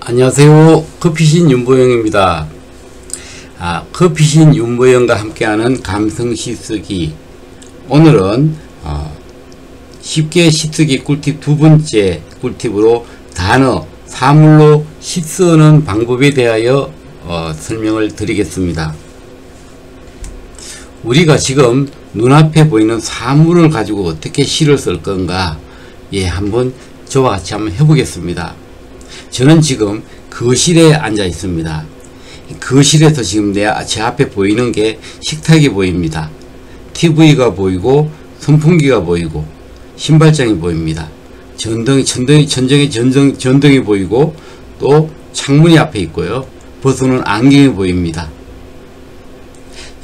안녕하세요. 커피신 윤보영입니다. 커피신 윤보영과 함께하는 감성 시쓰기. 오늘은 쉽게 시쓰기 꿀팁 두 번째 꿀팁으로 단어, 사물로 시쓰는 방법에 대하여 설명을 드리겠습니다. 우리가 지금 눈앞에 보이는 사물을 가지고 어떻게 시를 쓸 건가, 한번 저와 같이 한번 해보겠습니다. 저는 지금 거실에 앉아 있습니다. 거실에서 지금 제 앞에 보이는 게 식탁이 보입니다. TV가 보이고 선풍기가 보이고 신발장이 보입니다. 전등이 보이고 또 창문이 앞에 있고요. 벗어놓은 안경이 보입니다.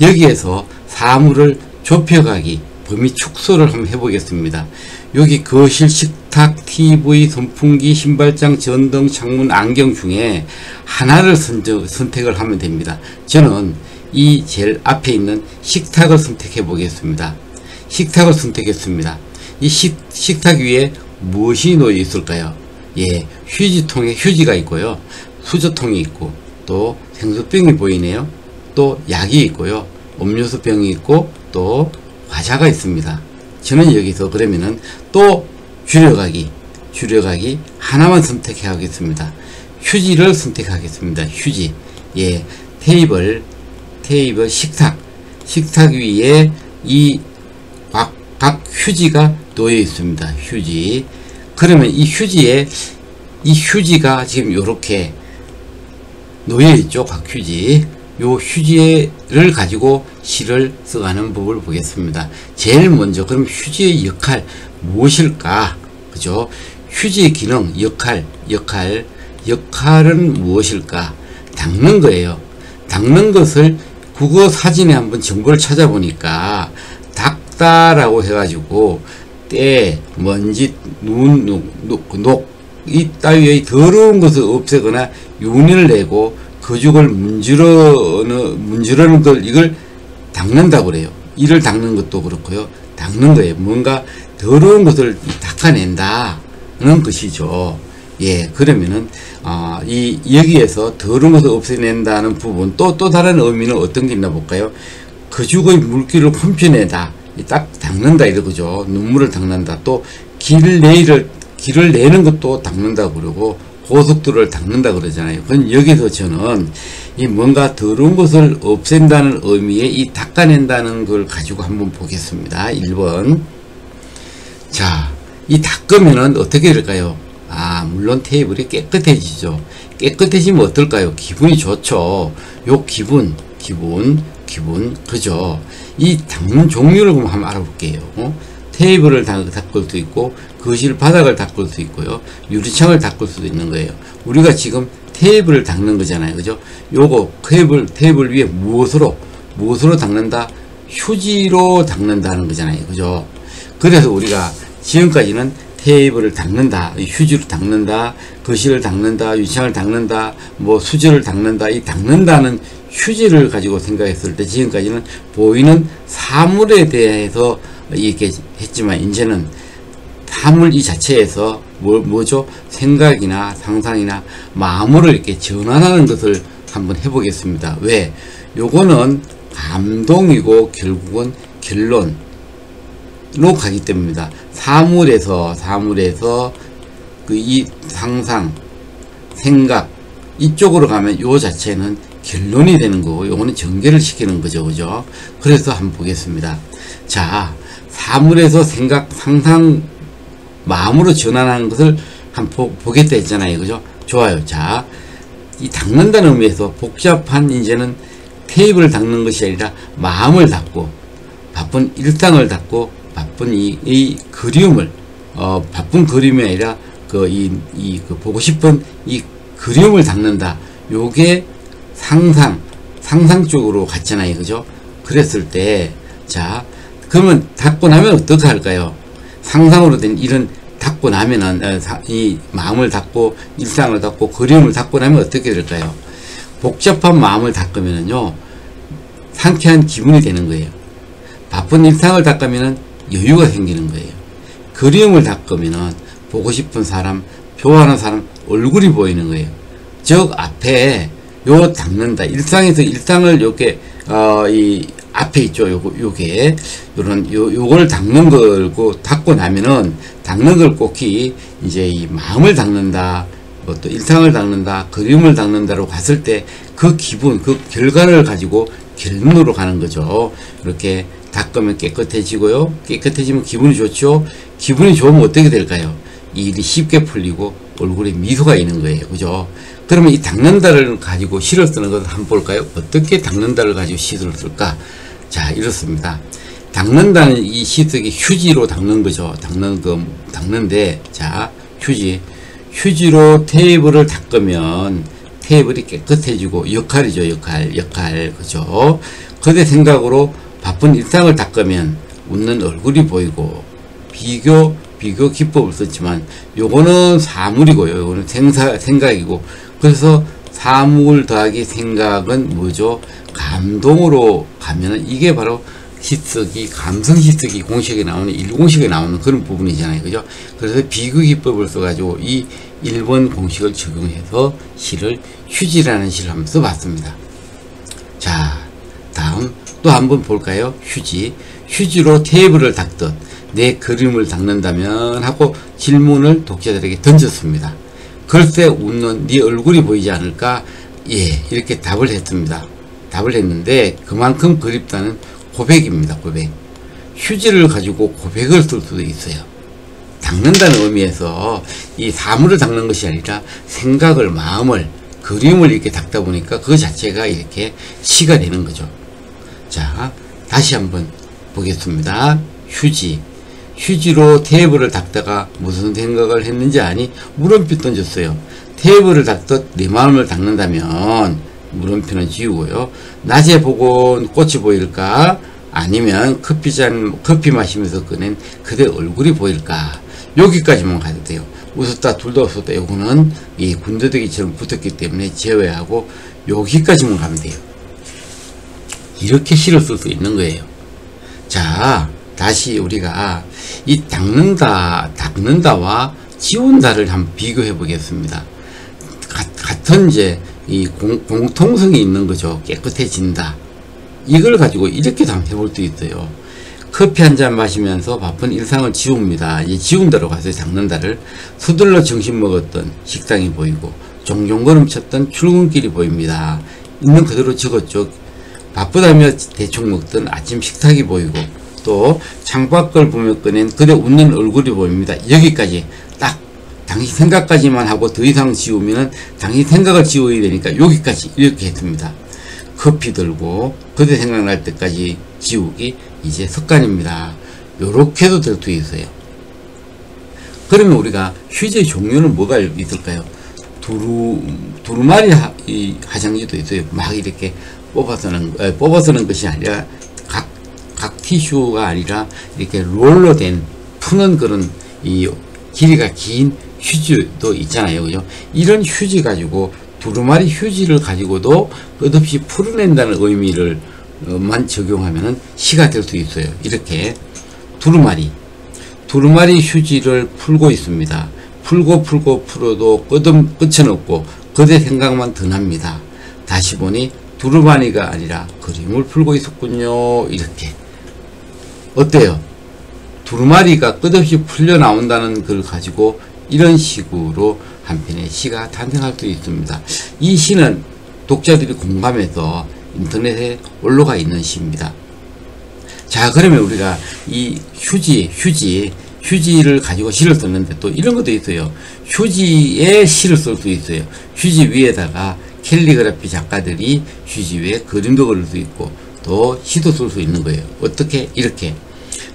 여기에서 사물을 좁혀가기, 범위 축소를 한번 해보겠습니다. 여기 거실, 식탁, TV, 선풍기, 신발장, 전등, 창문, 안경 중에 하나를 선택을 하면 됩니다. 저는 이 제일 앞에 있는 식탁을 선택해 보겠습니다. 식탁을 선택했습니다. 이 식탁 위에 무엇이 놓여 있을까요? 휴지통에 휴지가 있고요. 수저통이 있고 또 생수병이 보이네요. 또 약이 있고요. 음료수병이 있고 또 과자가 있습니다. 저는 여기서 그러면은 또 줄여가기 하나만 선택해 하겠습니다. 휴지를 선택하겠습니다. 휴지. 테이블, 식탁 위에 이 각 휴지가 놓여 있습니다. 휴지. 그러면 이 휴지가 지금 요렇게 놓여 있죠. 각 휴지. 요 휴지를 가지고 시를 써가는 법을 보겠습니다. 제일 먼저 그럼 휴지의 역할 무엇일까? 그죠? 휴지의 기능, 역할은 무엇일까? 닦는 거예요. 닦는 것을 국어 사진에 한번 정보를 찾아보니까 닦다라고 해가지고 때, 먼지, 녹, 이 따위의 더러운 것을 없애거나 윤을 내고 거죽을 문지르는 걸 이걸 닦는다고 그래요. 이를 닦는 것도 그렇고요. 닦는 거예요. 뭔가 더러운 것을 닦아낸다는 것이죠. 그러면은 여기에서 더러운 것을 없애낸다는 부분 또 다른 의미는 어떤 게 있나 볼까요? 거죽의 물기를 훔쳐내다, 딱 닦는다 이러죠. 눈물을 닦는다. 또 길을 내는 것도 닦는다고 그러고 고속도로를 닦는다 그러잖아요. 그럼 여기서 저는 이 뭔가 더러운 것을 없앤다는 의미의 이 닦아낸다는 걸 가지고 한번 보겠습니다. 1번. 자, 이 닦으면은 어떻게 될까요? 물론 테이블이 깨끗해지죠. 깨끗해지면 어떨까요? 기분이 좋죠. 요 기분, 그죠? 이 닦는 종류를 한번 알아볼게요. 테이블을 닦을 수도 있고 거실 바닥을 닦을 수도 있고요. 유리창을 닦을 수도 있는 거예요. 우리가 지금 테이블을 닦는 거잖아요. 그죠? 요거 테이블 위에 무엇으로 닦는다? 휴지로 닦는다는 거잖아요. 그죠? 그래서 우리가 지금까지는 테이블을 닦는다, 휴지로 닦는다, 거실을 닦는다, 유리창을 닦는다, 수저를 닦는다, 이 닦는다는 휴지를 가지고 생각했을 때 지금까지는 보이는 사물에 대해서 이렇게 했지만 이제는 사물 이 자체에서 뭐죠? 생각이나 상상이나 마음으로 이렇게 전환하는 것을 한번 해보겠습니다. 왜? 요거는 감동이고 결국은 결론으로 가기 때문입니다. 사물에서 이 상상, 생각 이쪽으로 가면 요 자체는 결론이 되는 거고 요거는 전개를 시키는 거죠. 그죠? 그래서 한번 보겠습니다. 자, 사물에서 생각, 상상, 마음으로 전환하는 것을 한번 보겠다 했잖아요. 그죠? 좋아요. 자, 이 닦는다는 의미에서 복잡한 이제는 테이블을 닦는 것이 아니라 마음을 닦고 바쁜 일상을 닦고 바쁜 이 그리움을 바쁜 그림이 아니라 보고 싶은 이 그리움을 닦는다. 요게 상상 쪽으로 갔잖아요. 그죠? 그랬을 때, 자, 그러면 닦고 나면 어떻게 할까요? 상상으로 된 일은 닦고 나면은, 이 마음을 닦고, 일상을 닦고, 그림을 닦고 나면 어떻게 될까요? 복잡한 마음을 닦으면은요, 상쾌한 기분이 되는 거예요. 바쁜 일상을 닦으면은 여유가 생기는 거예요. 그림을 닦으면은 보고 싶은 사람, 좋아하는 사람 얼굴이 보이는 거예요. 즉 앞에 요 닦는다. 일상에서 일상을 요게 이 앞에 있죠. 요게 요걸 닦는 걸고 닦고 나면은 닦는 걸 꼭히 이제 이 마음을 닦는다. 또 일상을 닦는다. 그림을 닦는다로 갔을 때 그 기분, 그 결과를 가지고 결론으로 가는 거죠. 이렇게 닦으면 깨끗해지고요. 깨끗해지면 기분이 좋죠. 기분이 좋으면 어떻게 될까요? 이 일이 쉽게 풀리고 얼굴에 미소가 있는 거예요. 그죠? 그러면 이 닦는다를 가지고 시를 쓰는 것을 한번 볼까요? 어떻게 닦는다를 가지고 시를 쓸까? 자, 이렇습니다. 닦는다는 이 시쓰기 휴지로 닦는 거죠. 닦는데, 자, 휴지로 테이블을 닦으면 테이블이 깨끗해지고 역할이죠. 역할. 그죠? 그대 생각으로 바쁜 일상을 닦으면 웃는 얼굴이 보이고 비교 기법을 썼지만 요거는 사물이고요. 요거는 생각이고 그래서 사물 더하기 생각은 뭐죠? 감동으로 가면은 이게 바로 시쓰기, 감성 시쓰기 공식에 나오는 1공식에 나오는 그런 부분이잖아요. 그죠? 그래서 비교 기법을 써가지고 이 1번 공식을 적용해서 시를 휴지라는 시를 한번 써봤습니다. 자, 다음 또 한번 볼까요? 휴지로 테이블을 닦듯 내 그림을 닦는다면 하고 질문을 독자들에게 던졌습니다. 글쎄 웃는 네 얼굴이 보이지 않을까? 예, 이렇게 답을 했습니다. 답을 했는데 그만큼 그립다는 고백입니다. 고백. 휴지를 가지고 고백을 쓸 수도 있어요. 닦는다는 의미에서 이 사물을 닦는 것이 아니라 생각을, 마음을, 그림을 이렇게 닦다 보니까 그 자체가 이렇게 시가 되는 거죠. 자, 다시 한번 보겠습니다. 휴지로 테이블을 닦다가 무슨 생각을 했는지 아니? 물음표 던졌어요. 테이블을 닦듯 내 마음을 닦는다면 물음표는 지우고요. 낮에 보곤 꽃이 보일까? 아니면 커피 마시면서 꺼낸 그대 얼굴이 보일까? 여기까지만 가도 돼요. 웃었다 둘다 웃었다 요거는 이 군더더기처럼 붙었기 때문에 제외하고 여기까지만 가면 돼요. 이렇게 시를 쓸 수 있는 거예요. 자, 다시 우리가 이 닦는다와 지운다를 한번 비교해 보겠습니다. 같은 이제 이 공통성이 있는 거죠. 깨끗해진다. 이걸 가지고 이렇게도 한번 해볼 수 있어요. 커피 한 잔 마시면서 바쁜 일상을 지웁니다. 이 지운다로 가서 닦는다를 서둘러 점심 먹었던 식당이 보이고 종종 걸음쳤던 출근길이 보입니다. 있는 그대로 적었죠. 바쁘다며 대충 먹던 아침 식탁이 보이고 또 창밖을 보며 꺼낸 그대 웃는 얼굴이 보입니다. 여기까지 딱 당신 생각까지만 하고 더 이상 지우면은 당신 생각을 지워야 되니까 여기까지 이렇게 했습니다. 커피 들고 그대 생각날 때까지 지우기 이제 습관입니다. 요렇게도 될 수 있어요. 그러면 우리가 휴지의 종류는 뭐가 있을까요? 두루마리 화장지도 있어요. 막 이렇게 뽑아서는 것이 아니라 각 티슈가 아니라 이렇게 롤로 된 푸는 그런 이 길이가 긴 휴지도 있잖아요. 그죠? 이런 휴지 가지고 두루마리 휴지를 가지고도 끝없이 풀어낸다는 의미를 만 적용하면은 시가 될 수 있어요. 이렇게 두루마리 휴지를 풀고 있습니다. 풀어도 끝은 없고 그대 생각만 더 납니다. 다시 보니 두루마리가 아니라 그림을 풀고 있었군요. 이렇게 어때요? 두루마리가 끝없이 풀려 나온다는 걸 가지고 이런 식으로 한 편의 시가 탄생할 수 있습니다. 이 시는 독자들이 공감해서 인터넷에 올라가 있는 시입니다. 자, 그러면 우리가 이 휴지를 가지고 시를 썼는데 또 이런 것도 있어요. 휴지에 시를 쓸 수 있어요. 휴지 위에다가 캘리그라피 작가들이 휴지 위에 그림도 그릴 수 있고 또 시도 쓸 수 있는 거예요. 어떻게? 이렇게.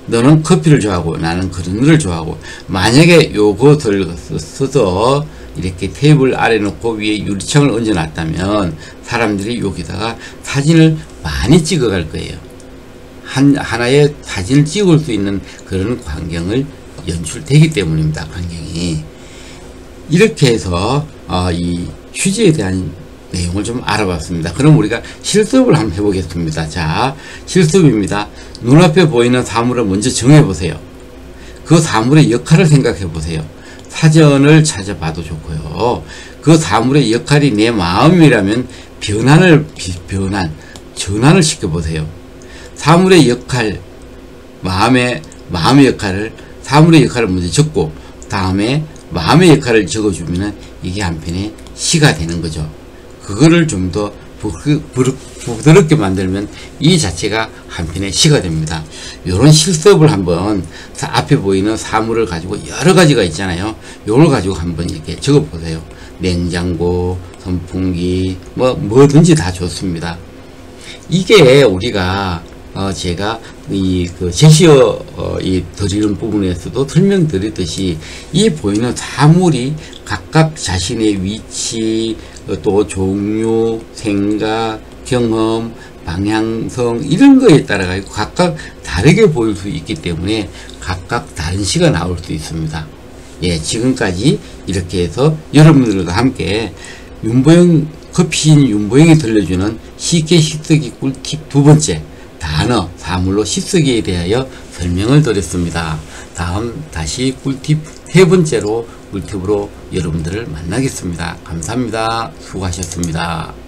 너는 커피를 좋아하고 나는 그런 거를 좋아하고 만약에 요것을 써서 이렇게 테이블 아래 놓고 위에 유리창을 얹어 놨다면 사람들이 여기다가 사진을 많이 찍어 갈 거예요. 하나의 사진을 찍을 수 있는 그런 광경을 연출되기 때문입니다. 광경이. 이렇게 해서 이 휴지에 대한 내용을 좀 알아봤습니다. 그럼 우리가 실습을 한번 해보겠습니다. 자, 실습입니다. 눈앞에 보이는 사물을 먼저 정해보세요. 그 사물의 역할을 생각해보세요. 사전을 찾아봐도 좋고요. 그 사물의 역할이 내 마음이라면 전환을 시켜보세요. 사물의 역할, 마음의 역할을, 사물의 역할을 먼저 적고 다음에 마음의 역할을 적어주면은 이게 한편의 시가 되는 거죠. 그거를 좀 더 부드럽게 만들면 이 자체가 한편의 시가 됩니다. 이런 실습을 한번 앞에 보이는 사물을 가지고 여러 가지가 있잖아요. 요걸 가지고 한번 이렇게 적어 보세요. 냉장고, 선풍기, 뭐든지 다 좋습니다. 이게 우리가 제가 제시어 드리는 부분에서도 설명드렸듯이 이 보이는 사물이 각각 자신의 위치, 또 종류, 생각, 경험, 방향성 이런 거에 따라 가지고 각각 다르게 보일 수 있기 때문에 각각 다른 시가 나올 수 있습니다. 예, 지금까지 이렇게 해서 여러분들과 함께 커피인 윤보영이 들려주는 쉽게 시쓰기 꿀팁 두 번째 단어, 사물로 시쓰기에 대하여 설명을 드렸습니다. 다음 다시 꿀팁 세 번째로 꿀팁으로 여러분들을 만나겠습니다. 감사합니다. 수고하셨습니다.